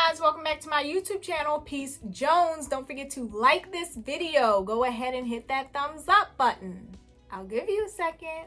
guys, welcome back to my YouTube channel, Peace Jones. Don't forget to like this video. Go ahead and hit that thumbs up button. I'll give you a second.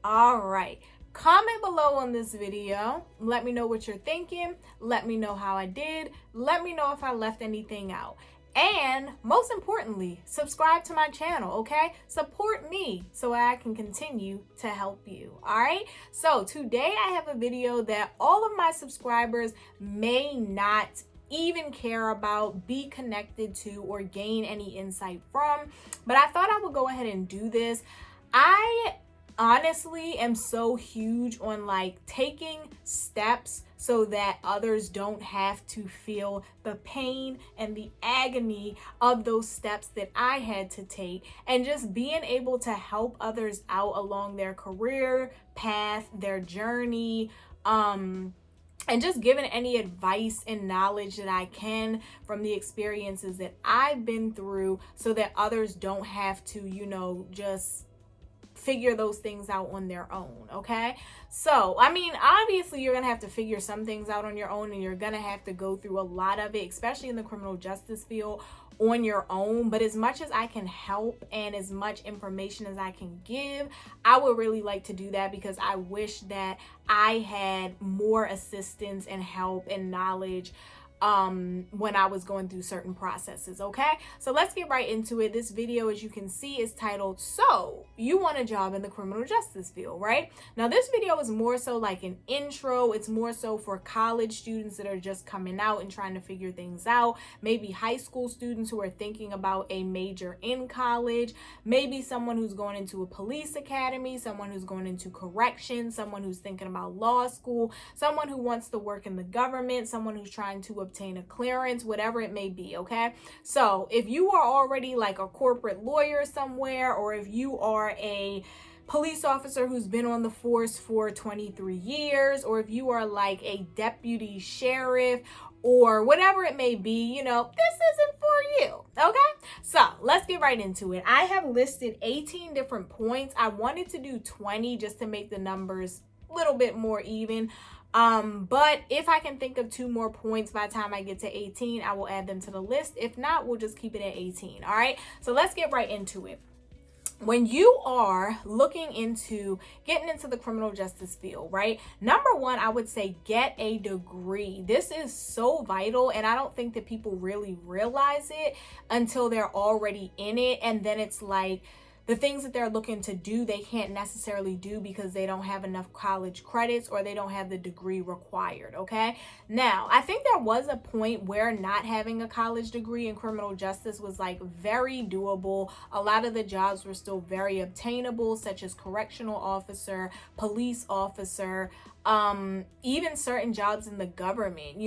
All right, comment below on this video. Let me know what you're thinking. Let me know how I did. Let me know if I left anything out. And most importantly, subscribe to my channel, okay? Support me so I can continue to help you, all right? So today I have a video that all of my subscribers may not even care about, be connected to, or gain any insight from, but I thought I would go ahead and do this. I honestly am so huge on like taking steps so that others don't have to feel the pain and the agony of those steps that I had to take, and just being able to help others out along their career path, their journey, and just giving any advice and knowledge that I can from the experiences that I've been through so that others don't have to, just figure those things out on their own. Okay, so I mean, obviously you're gonna have to figure some things out on your own, and you're gonna have to go through a lot of it, especially in the criminal justice field, on your own. But as much as I can help and as much information as I can give, I would really like to do that, because I wish that I had more assistance and help and knowledge when I was going through certain processes. Okay, so let's get right into it. This video, as you can see, is titled "So You Want a Job in the Criminal Justice Field," right? Now this video is more so like an intro. It's more so for college students that are just coming out and trying to figure things out, maybe high school students who are thinking about a major in college, maybe someone who's going into a police academy, someone who's going into corrections, someone who's thinking about law school, someone who wants to work in the government, someone who's trying to obtain a clearance, whatever it may be. Okay, so if you are already like a corporate lawyer somewhere, or if you are a police officer who's been on the force for 23 years, or if you are like a deputy sheriff, or whatever it may be, this isn't for you. Okay, so let's get right into it. I have listed 18 different points. I wanted to do 20 just to make the numbers a little bit more even. But if I can think of 2 more points by the time I get to 18, I will add them to the list. If not, we'll just keep it at 18. All right, so let's get right into it. When you are looking into getting into the criminal justice field, right? Number one, I would say get a degree. This is so vital, and I don't think that people really realize it until they're already in it. And then it's like, the things that they're looking to do, they can't necessarily do because they don't have enough college credits, or they don't have the degree required. Okay, now I think there was a point where not having a college degree in criminal justice was like very doable. A lot of the jobs were still very obtainable, such as correctional officer, police officer, even certain jobs in the government,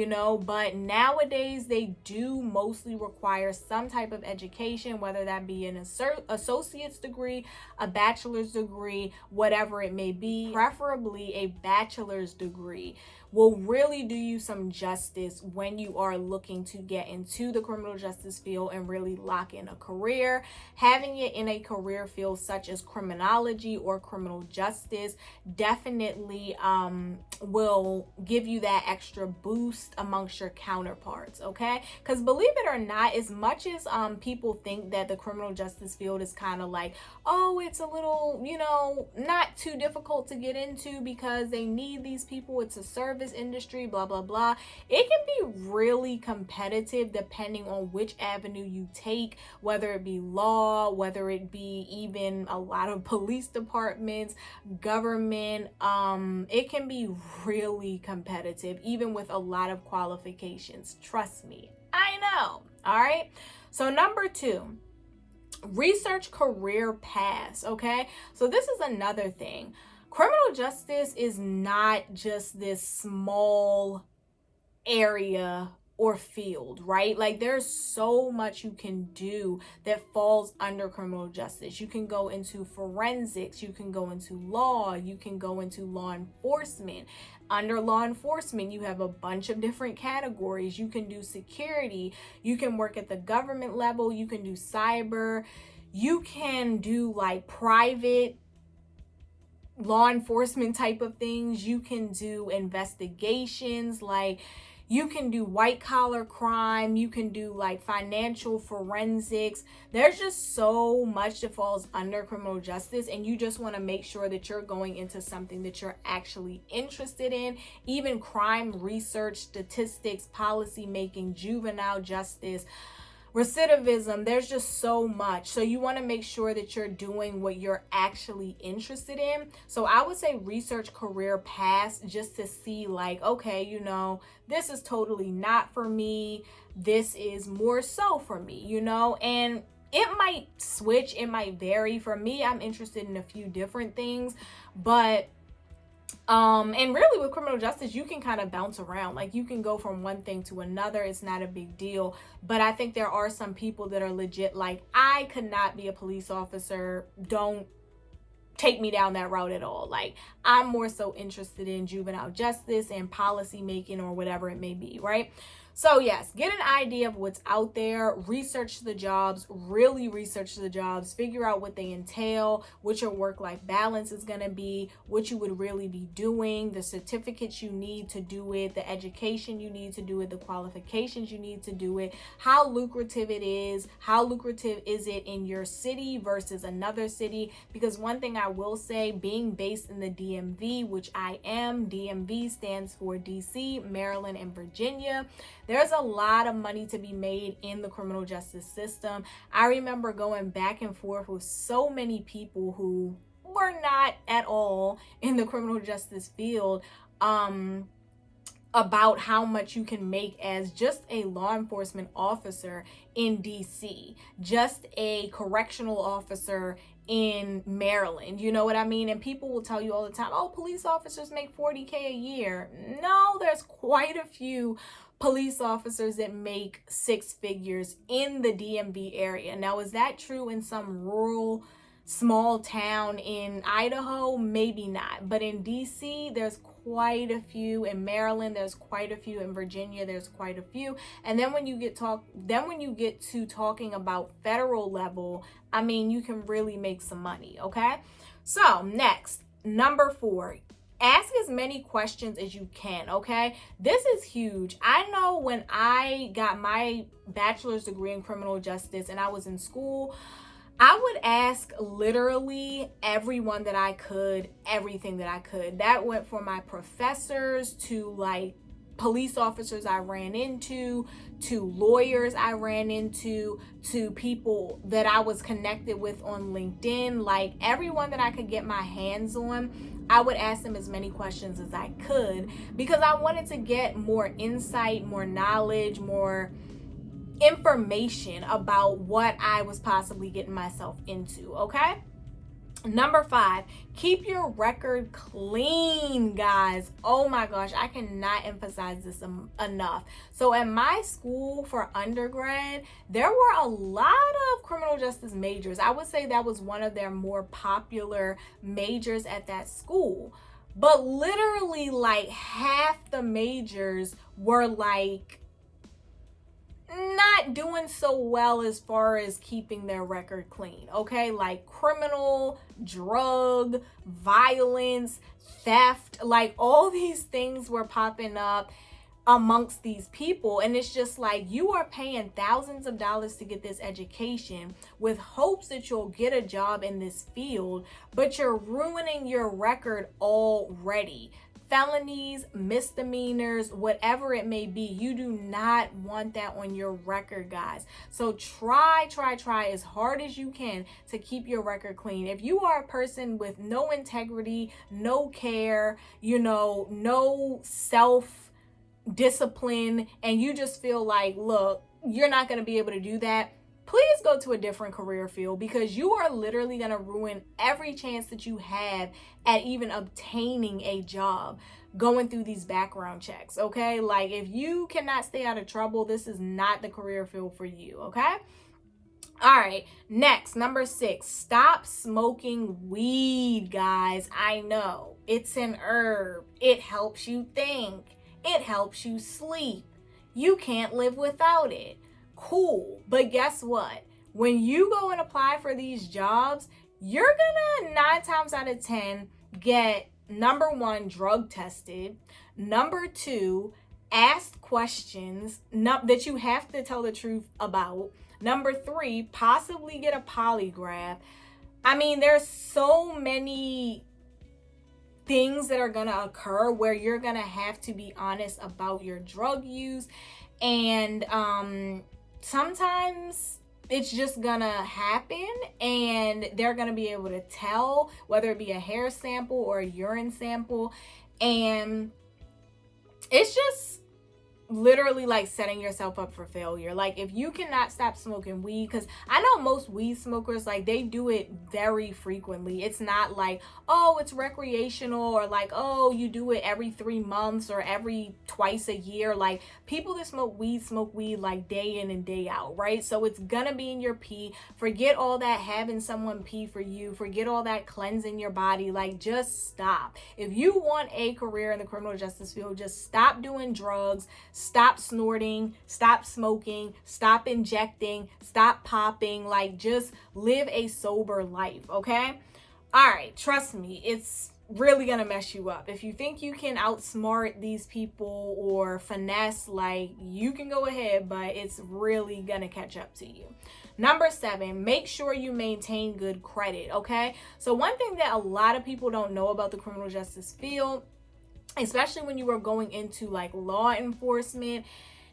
but nowadays they do mostly require some type of education, whether that be an associate's degree, a bachelor's degree, whatever it may be. Preferably a bachelor's degree will really do you some justice when you are looking to get into the criminal justice field and really lock in a career. Having it in a career field such as criminology or criminal justice definitely will give you that extra boost amongst your counterparts. Okay, because believe it or not, as much as people think that the criminal justice field is kind of like, oh, it's a little, not too difficult to get into because they need these people, it's a service industry, blah blah blah, it can be really competitive depending on which avenue you take, whether it be law, whether it be even a lot of police departments, government. It can be really competitive even with a lot of qualifications. Trust me, I know. All right, so number 2, research career paths. Okay, so this is another thing. Criminal justice is not just this small area or field, right? Like there's so much you can do that falls under criminal justice. You can go into forensics, you can go into law, you can go into law enforcement. Under law enforcement, you have a bunch of different categories. You can do security, you can work at the government level, you can do cyber, you can do like private law enforcement type of things, you can do investigations, like You can do white collar crime. You can do like financial forensics. There's just so much that falls under criminal justice, and you just want to make sure that you're going into something that you're actually interested in. Even crime research, statistics, policy making, juvenile justice, recidivism, there's just so much. So you want to make sure that you're doing what you're actually interested in. So I would say research career paths, just to see like, okay, you know, this is totally not for me, this is more so for me, you know. And it might switch, it might vary. For me, I'm interested in a few different things, but and really with criminal justice, you can kind of bounce around. Like you can go from one thing to another. It's not a big deal. But I think there are some people that are legit like, I could not be a police officer. Don't take me down that route at all. Like I'm more so interested in juvenile justice and policy making or whatever it may be, right? So yes, get an idea of what's out there, research the jobs, really research the jobs, figure out what they entail, what your work-life balance is going to be, what you would really be doing, the certificates you need to do it, the education you need to do it, the qualifications you need to do it, how lucrative it is, how lucrative is it in your city versus another city. Because one thing I will say, being based in the DMV, which I am, DMV stands for DC, Maryland, and Virginia, there's a lot of money to be made in the criminal justice system. I remember going back and forth with so many people who were not at all in the criminal justice field about how much you can make as just a law enforcement officer in DC, just a correctional officer in Maryland, you know what I mean? And people will tell you all the time, oh, police officers make $40K a year. No, there's quite a few police officers that make six figures in the DMV area. Now, is that true in some rural small town in Idaho? Maybe not. But in DC, there's quite a few. In Maryland, there's quite a few. In Virginia, there's quite a few. And then when you get to talking about federal level, I mean, you can really make some money, okay? So next, number 4, ask as many questions as you can, okay? This is huge. I know when I got my bachelor's degree in criminal justice and I was in school, I would ask literally everyone that I could, everything that I could. That went for my professors to like police officers I ran into, to lawyers I ran into, to people that I was connected with on LinkedIn, like everyone that I could get my hands on. I would ask them as many questions as I could because I wanted to get more insight, more knowledge, more information about what I was possibly getting myself into, okay? Number 5, keep your record clean, guys. Oh my gosh, I cannot emphasize this enough. So at my school for undergrad, there were a lot of criminal justice majors. I would say that was one of their more popular majors at that school. But literally like half the majors were like not doing so well as far as keeping their record clean, okay? Like criminal, drug, violence, theft, like all these things were popping up amongst these people. And it's just like, you are paying thousands of dollars to get this education with hopes that you'll get a job in this field, but you're ruining your record already. Felonies, misdemeanors, whatever it may be, you do not want that on your record, guys. So try as hard as you can to keep your record clean. If you are a person with no integrity, no care, you know, no self-discipline, and you just feel like, look, you're not going to be able to do that, please go to a different career field, because you are literally going to ruin every chance that you have at even obtaining a job going through these background checks, okay? Like, if you cannot stay out of trouble, this is not the career field for you, okay? All right, next, number 6, stop smoking weed, guys. I know, it's an herb. It helps you think. It helps you sleep. You can't live without it. Cool, but guess what? When you go and apply for these jobs, you're gonna 9 times out of 10 get, number 1, drug tested, number 2, ask questions that you have to tell the truth about. Number 3, possibly get a polygraph. I mean, there's so many things that are going to occur where you're going to have to be honest about your drug use. And sometimes it's just gonna happen, and they're gonna be able to tell, whether it be a hair sample or a urine sample. And it's just literally like setting yourself up for failure. Like, if you cannot stop smoking weed, because I know most weed smokers, like, they do it very frequently. It's not like, oh, it's recreational, or like, oh, you do it every 3 months or every twice a year. Like, people that smoke weed like day in and day out, right? So it's gonna be in your pee. Forget all that having someone pee for you. Forget all that cleansing your body. Like, just stop. If you want a career in the criminal justice field, just stop doing drugs. Stop snorting, stop smoking, stop injecting, stop popping. Like, just live a sober life, okay? All right, trust me, it's really gonna mess you up. If you think you can outsmart these people or finesse, like, you can go ahead, but it's really gonna catch up to you. Number 7, make sure you maintain good credit, okay? So one thing that a lot of people don't know about the criminal justice field, especially when you are going into like law enforcement,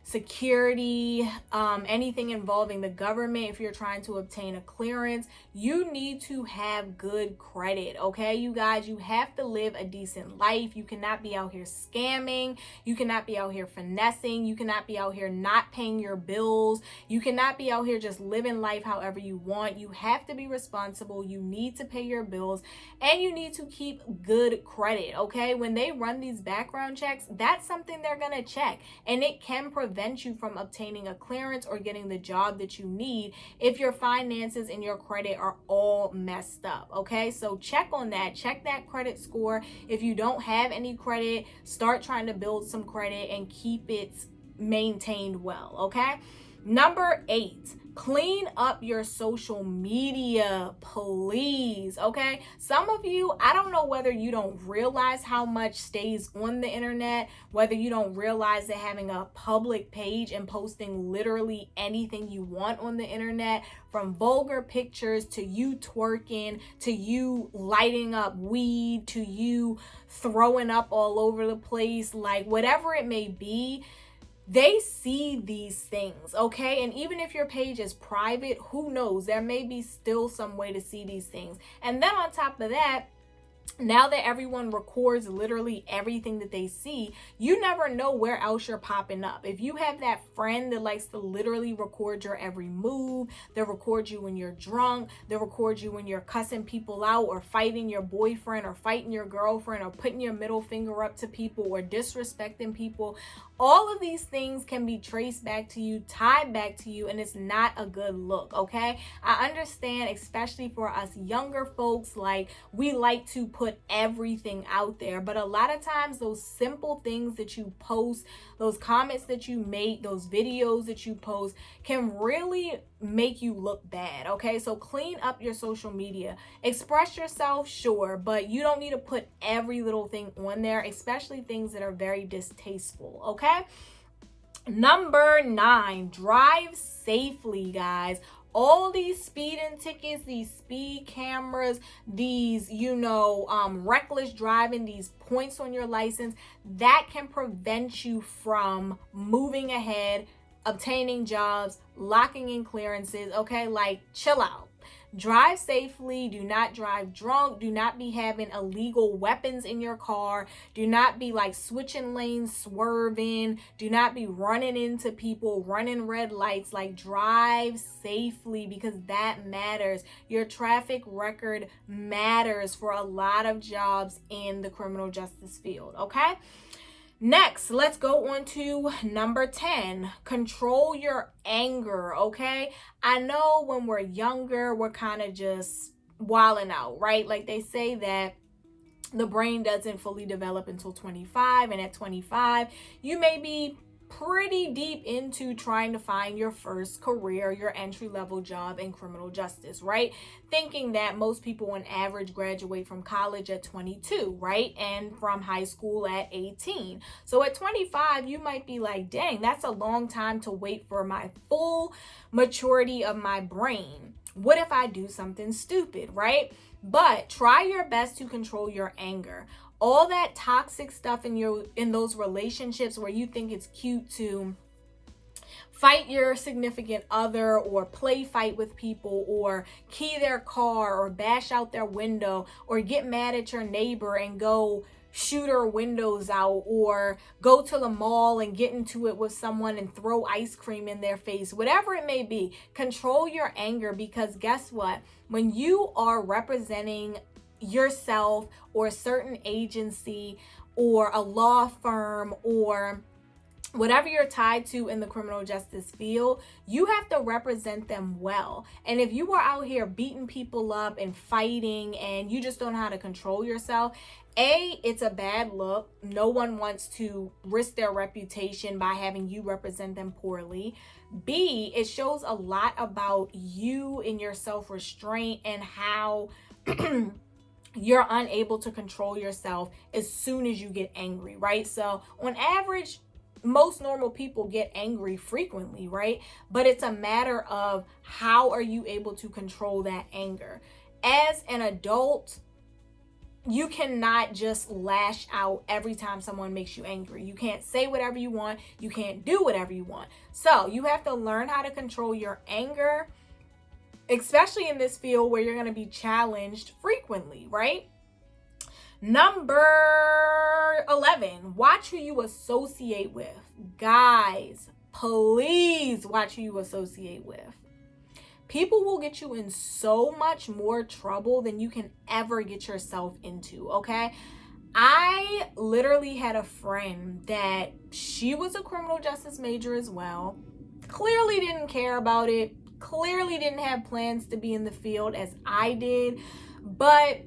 security, anything involving the government, if you're trying to obtain a clearance, you need to have good credit, okay? You guys, you have to live a decent life. You cannot be out here scamming. You cannot be out here finessing. You cannot be out here not paying your bills. You cannot be out here just living life however you want. You have to be responsible. You need to pay your bills, and you need to keep good credit, okay? When they run these background checks, that's something they're gonna check, and it can prevent you from obtaining a clearance or getting the job that you need if your finances and your credit are all messed up, okay? So check on that. Check that credit score. If you don't have any credit, start trying to build some credit and keep it maintained well, okay? Number 8, clean up your social media, please, okay? Some of you, I don't know whether you don't realize how much stays on the internet, whether you don't realize that having a public page and posting literally anything you want on the internet, from vulgar pictures to you twerking, to you lighting up weed, to you throwing up all over the place, like whatever it may be, they see these things, okay? And even if your page is private, who knows? There may be still some way to see these things. And then on top of that, now that everyone records literally everything that they see, you never know where else you're popping up. If you have that friend that likes to literally record your every move, they'll record you when you're drunk, they'll record you when you're cussing people out or fighting your boyfriend or fighting your girlfriend or putting your middle finger up to people or disrespecting people, all of these things can be traced back to you, tied back to you, and it's not a good look, okay? I understand, especially for us younger folks, like, we like to put everything out there, but a lot of times those simple things that you post, those comments that you make, those videos that you post can really make you look bad, okay? So clean up your social media. Express yourself, sure, but you don't need to put every little thing on there, especially things that are very distasteful, okay? Number 9, drive safely, guys. All these speeding tickets, these speed cameras, these, reckless driving, these points on your license, that can prevent you from moving ahead, obtaining jobs, locking in clearances, okay? Like, chill out. Drive safely. Do not drive drunk. Do not be having illegal weapons in your car. Do not be like switching lanes, swerving. Do not be running into people, running red lights. Like, drive safely, because that matters. Your traffic record matters for a lot of jobs in the criminal justice field, okay? Next, let's go on to number 10. Control your anger, okay? I know when we're younger, we're kind of just wilding out, right? Like, they say that the brain doesn't fully develop until 25, and at 25, you may be pretty deep into trying to find your first career, your entry-level job in criminal justice, right? Thinking that most people on average graduate from college at 22, right? And from high school at 18. So at 25, you might be like, dang, that's a long time to wait for my full maturity of my brain. What if I do something stupid, right? But try your best to control your anger. All that toxic stuff in those relationships where you think it's cute to fight your significant other or play fight with people or key their car or bash out their window or get mad at your neighbor and go shoot her windows out or go to the mall and get into it with someone and throw ice cream in their face, whatever it may be. Control your anger, because guess what? When you are representing yourself or a certain agency or a law firm or whatever you're tied to in the criminal justice field, you have to represent them well. And if you are out here beating people up and fighting and you just don't know how to control yourself, A, it's a bad look. No one wants to risk their reputation by having you represent them poorly. B, it shows a lot about you and your self-restraint and how you're unable to control yourself as soon as you get angry, right? So on average, most normal people get angry frequently, right? But it's a matter of how are you able to control that anger. As an adult, you cannot just lash out every time someone makes you angry. You can't say whatever you want. You can't do whatever you want. So you have to learn how to control your anger, especially in this field where you're going to be challenged frequently, right? Number 11, watch who you associate with. Guys, please watch who you associate with. People will get you in so much more trouble than you can ever get yourself into, okay? I literally had a friend that she was a criminal justice major as well. Clearly didn't care about it. Clearly didn't have plans to be in the field as I did. But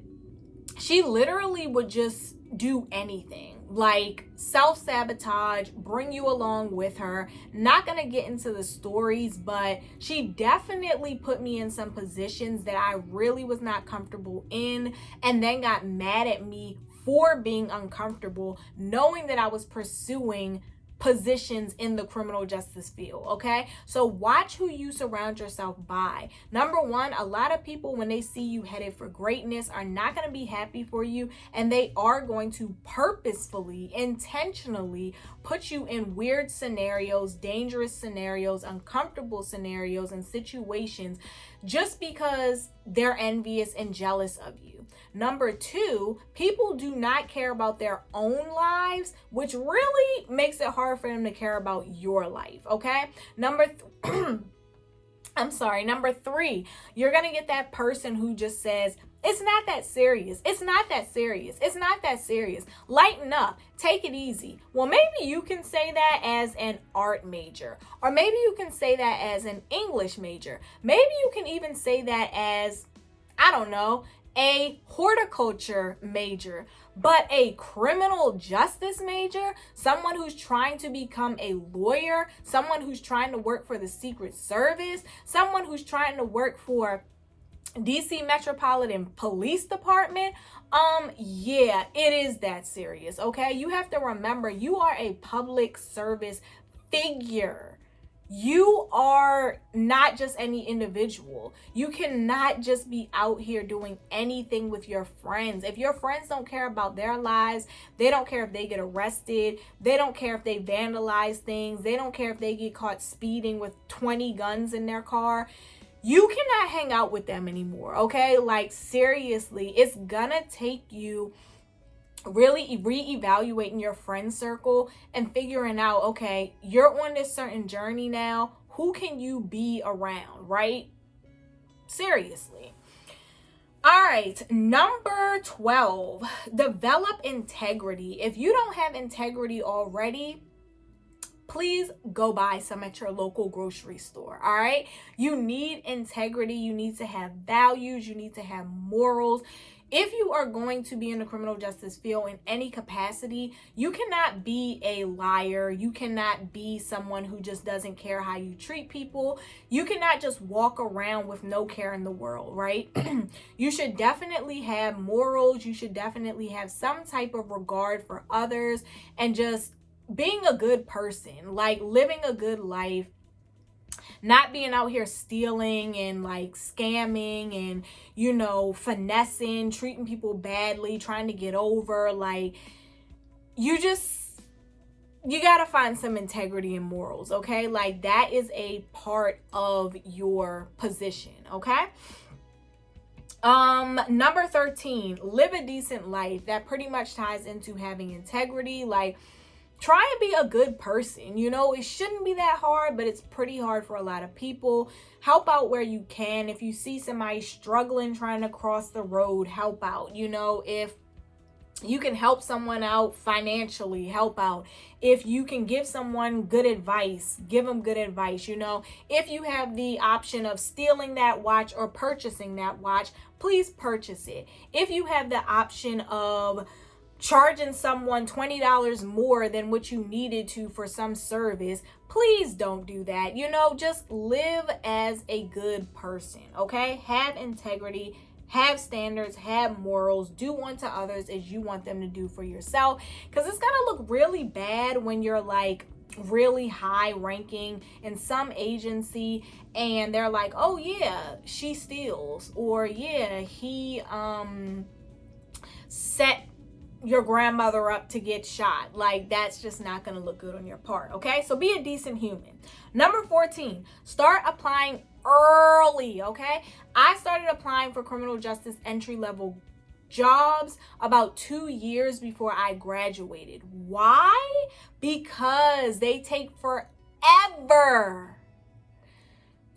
she literally would just do anything, like self-sabotage, bring you along with her. Not gonna get into the stories, but she definitely put me in some positions that I really was not comfortable in, and then got mad at me for being uncomfortable, knowing that I was pursuing positions in the criminal justice field, okay? So watch who you surround yourself by. Number one, a lot of people, when they see you headed for greatness, are not going to be happy for you, and they are going to purposefully, intentionally put you in weird scenarios, dangerous scenarios, uncomfortable scenarios, and situations just because they're envious and jealous of you. Number two, people do not care about their own lives, which really makes it hard for them to care about your life, okay? Number three, you're going to get that person who just says, it's not that serious. It's not that serious. It's not that serious. Lighten up. Take it easy. Well, maybe you can say that as an art major, or maybe you can say that as an English major. Maybe you can even say that as, I don't know, a horticulture major. But a criminal justice major, someone who's trying to become a lawyer, someone who's trying to work for the Secret Service, someone who's trying to work for DC Metropolitan Police Department, yeah, it is that serious, okay? You have to remember, you are a public service figure. You are not just any individual. You cannot just be out here doing anything with your friends. If your friends don't care about their lives, they don't care if they get arrested, they don't care if they vandalize things, they don't care if they get caught speeding with 20 guns in their car, you cannot hang out with them anymore, okay? Like, seriously, it's gonna take you really reevaluating your friend circle and figuring out, okay, you're on this certain journey now. Who can you be around, right? Seriously. All right, number 12, develop integrity. If you don't have integrity already, please go buy some at your local grocery store, all right? You need integrity. You need to have values. You need to have morals. if you are going to be in the criminal justice field in any capacity, you cannot be a liar. You cannot be someone who just doesn't care how you treat people. You cannot just walk around with no care in the world, right? You should definitely have morals. You should definitely have some type of regard for others and just being a good person, like living a good life. Not being out here stealing and like scamming and, you know, finessing, treating people badly, trying to get over. Like, you gotta find some integrity and morals, okay? Like, that is a part of your position, okay? Number 13, live a decent life. That pretty much ties into having integrity. Like, try and be a good person. You know, it shouldn't be that hard, but it's pretty hard for a lot of people. Help out where you can. If you see somebody struggling trying to cross the road, help out. You know, if you can help someone out financially, help out. If you can give someone good advice, give them good advice. You know, if you have the option of stealing that watch or purchasing that watch, please purchase it. If you have the option of charging someone $20 more than what you needed to for some service, please don't do that. You know, just live as a good person, okay? Have integrity, have standards, have morals, do unto others as you want them to do for yourself, because it's gonna look really bad when you're like really high ranking in some agency and they're like, oh yeah, she steals, or yeah, he set your grandmother up to get shot. Like, that's just not going to look good on your part, okay? So be a decent human. Number 14, start applying early, okay? I started applying for criminal justice entry-level jobs about 2 years before I graduated. Why? Because they take forever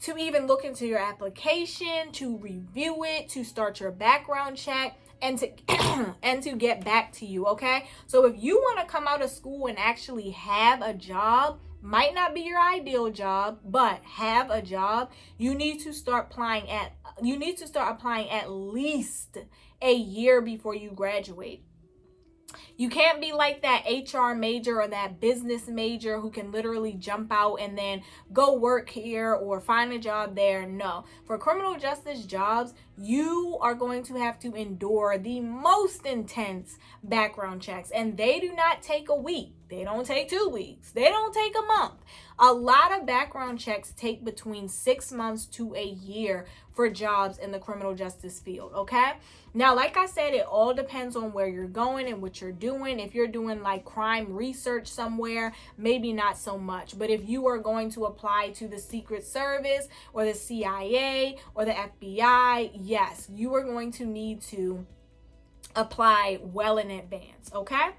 to even look into your application, to review it, to start your background check, and to get back to you, okay? So if you want to come out of school and actually have a job, might not be your ideal job, but have a job, you need to start applying at least a year before you graduate. You can't be like that HR major or that business major who can literally jump out and then go work here or find a job there. No. For criminal justice jobs, you are going to have to endure the most intense background checks, and they do not take a week. They don't take 2 weeks. They don't take a month. A lot of background checks take between 6 months to a year for jobs in the criminal justice field, okay? Now, like I said, it all depends on where you're going and what you're doing. If you're doing like crime research somewhere, maybe not so much. But if you are going to apply to the Secret Service or the CIA or the FBI, yes, you are going to need to apply well in advance, okay?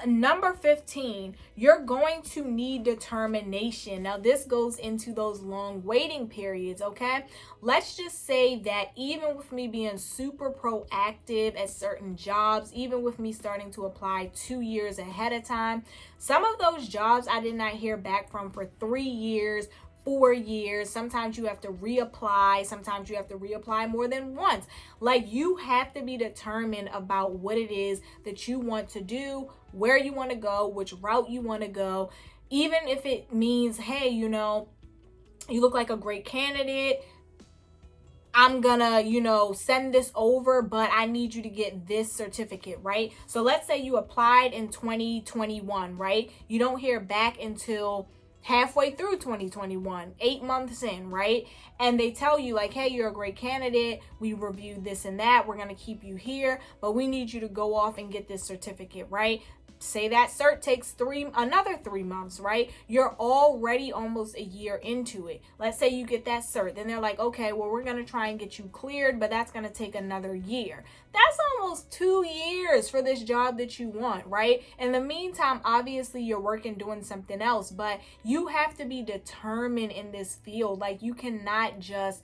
Number 15, you're going to need determination. Now, this goes into those long waiting periods, okay? Let's just say that even with me being super proactive at certain jobs, even with me starting to apply 2 years ahead of time, some of those jobs I did not hear back from for 3 years, 4 years. Sometimes you have to reapply. Sometimes you have to reapply more than once. Like, you have to be determined about what it is that you want to do, where you want to go, which route you want to go. Even if it means, hey, you know, you look like a great candidate, I'm gonna, you know, send this over, but I need you to get this certificate, right? So let's say you applied in 2021, right? You don't hear back until halfway through 2021, 8 months in, right? And they tell you like, hey, you're a great candidate. We reviewed this and that. We're going to keep you here, but we need you to go off and get this certificate, right? Say that cert takes another 3 months, right? You're already almost a year into it. Let's say you get that cert. Then they're like, okay, well, we're going to try and get you cleared, but that's going to take another year. That's almost 2 years for this job that you want, right? In the meantime, obviously you're working doing something else, but you have to be determined in this field. Like, you cannot just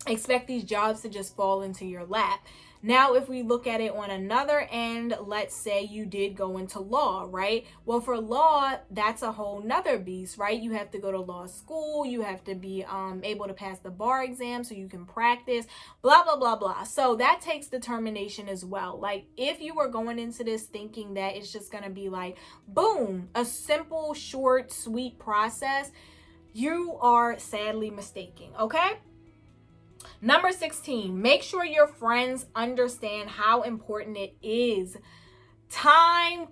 expect these jobs to just fall into your lap. Now, if we look at it on another end, let's say you did go into law, right? Well, for law, that's a whole nother beast, right? You have to go to law school. You have to be able to pass the bar exam so you can practice, blah, blah, blah, blah. So that takes determination as well. Like, if you were going into this thinking that it's just going to be like, boom, a simple, short, sweet process, you are sadly mistaken, okay? Number 16, make sure your friends understand how important it is. Time.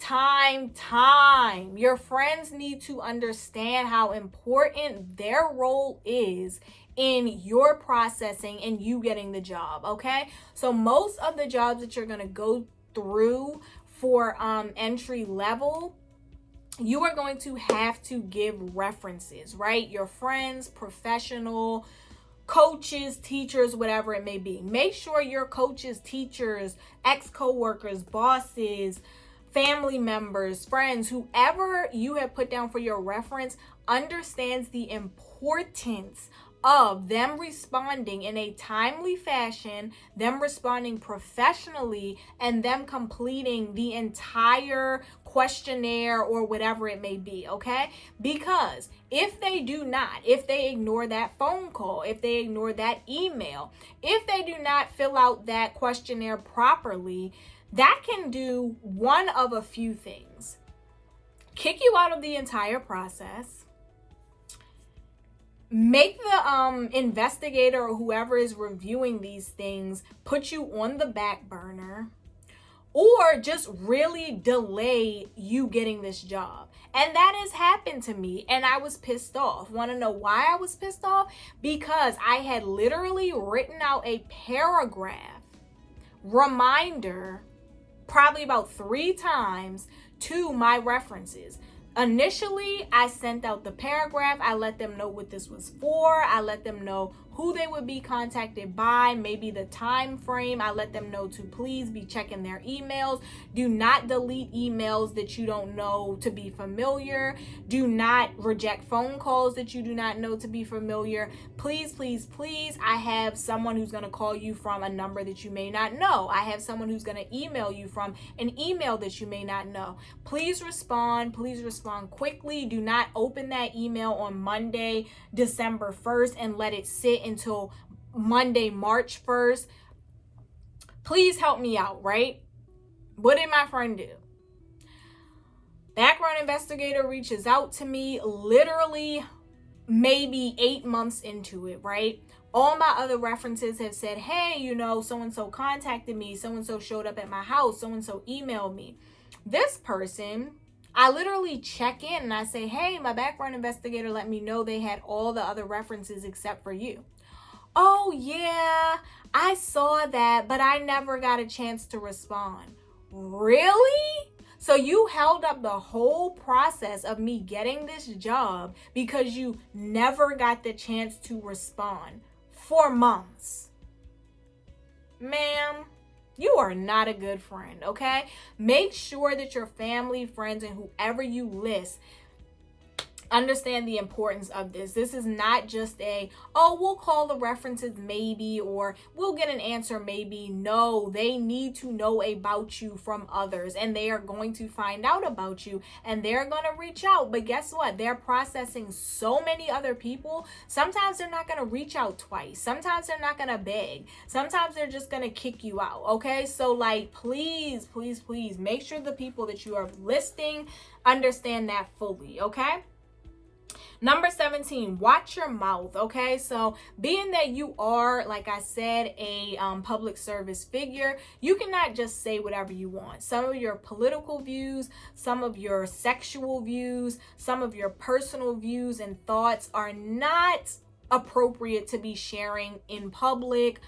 Your friends need to understand how important their role is in your processing and you getting the job, okay? So most of the jobs that you're going to go through for entry level, you are going to have to give references, right? Your friends, professional, coaches, teachers, whatever it may be. Make sure your coaches, teachers, ex-coworkers, bosses, family members, friends, whoever you have put down for your reference understands the importance of them responding in a timely fashion, them responding professionally, and them completing the entire questionnaire or whatever it may be, okay? Because if they do not, if they ignore that phone call, if they ignore that email, if they do not fill out that questionnaire properly, that can do one of a few things. Kick you out of the entire process, make the investigator or whoever is reviewing these things put you on the back burner, or just really delay you getting this job. And that has happened to me, and I was pissed off. Want to know why I was pissed off? Because I had literally written out a paragraph reminder probably about 3 times to my references. Initially, I sent out the paragraph. I let them know what this was for. I let them know who they would be contacted by, maybe the time frame. I let them know to please be checking their emails. Do not delete emails that you don't know to be familiar. Do not reject phone calls that you do not know to be familiar. Please, please, please. I have someone who's going to call you from a number that you may not know. I have someone who's going to email you from an email that you may not know. Please respond. Please respond quickly. Do not open that email on Monday, December 1st and let it sit until Monday, March 1st. Please help me out, right? What did my friend do? Background investigator reaches out to me literally maybe 8 months into it, right? All my other references have said, hey, you know, so-and-so contacted me, so-and-so showed up at my house, so-and-so emailed me. This person, I literally check in and I say, hey, my background investigator let me know they had all the other references except for you. Oh, yeah, I saw that, but I never got a chance to respond. Really? So you held up the whole process of me getting this job because you never got the chance to respond for months. Ma'am, you are not a good friend, okay? Make sure that your family, friends, and whoever you list understand the importance of this. This is not just we'll call the references maybe, or we'll get an answer maybe. No, they need to know about you from others, and they are going to find out about you, and they're going to reach out. But guess what? They're processing so many other people. Sometimes they're not going to reach out twice. Sometimes they're not going to beg. Sometimes they're just going to kick you out, okay? So, like, please, please, please make sure the people that you are listing understand that fully, okay? Number 17, watch your mouth, okay? So being that you are, like I said, a public service figure, you cannot just say whatever you want. Some of your political views, some of your sexual views, some of your personal views and thoughts are not appropriate to be sharing in public,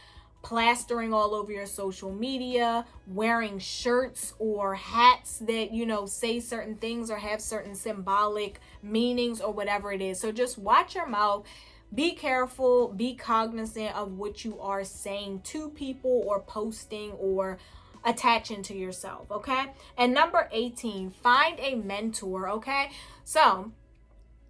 plastering all over your social media, wearing shirts or hats that, you know, say certain things or have certain symbolic meanings or whatever it is. So just watch your mouth. Be careful, be cognizant of what you are saying to people or posting or attaching to yourself, okay? And number 18, find a mentor, okay? So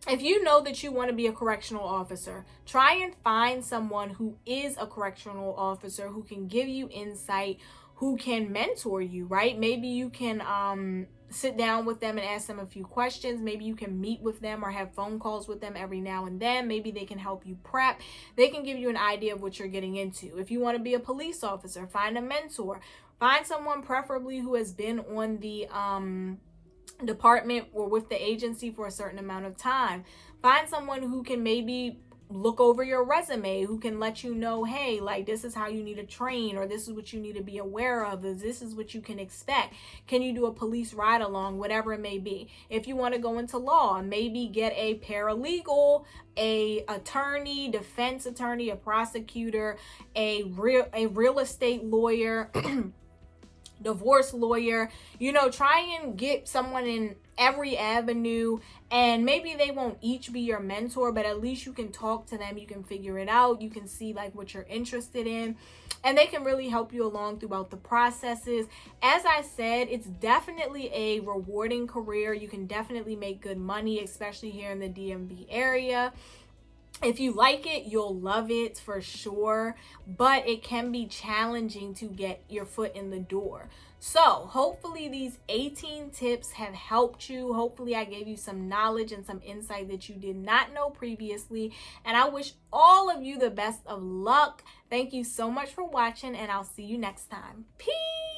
if you know that you want to be a correctional officer, try and find someone who is a correctional officer who can give you insight, who can mentor you, right? Maybe you can sit down with them and ask them a few questions. Maybe you can meet with them or have phone calls with them every now and then. Maybe they can help you prep. They can give you an idea of what you're getting into. If you want to be a police officer, find a mentor. Find someone preferably who has been on the department or with the agency for a certain amount of time. Find someone who can maybe look over your resume, who can let you know, hey, like, this is how you need to train, or this is what you need to be aware of, or this is what you can expect. Can you do a police ride along, whatever it may be. If you want to go into law, maybe get a paralegal, a attorney, defense attorney, a prosecutor, a real estate lawyer, divorce lawyer. Try and get someone in every avenue, and maybe they won't each be your mentor, but at least you can talk to them, you can figure it out, you can see like what you're interested in, and they can really help you along throughout the processes. As I said, it's definitely a rewarding career. You can definitely make good money, especially here in the DMV area. If you like it, you'll love it for sure, but it can be challenging to get your foot in the door. So hopefully these 18 tips have helped you. Hopefully I gave you some knowledge and some insight that you did not know previously. And I wish all of you the best of luck. Thank you so much for watching, and I'll see you next time. Peace.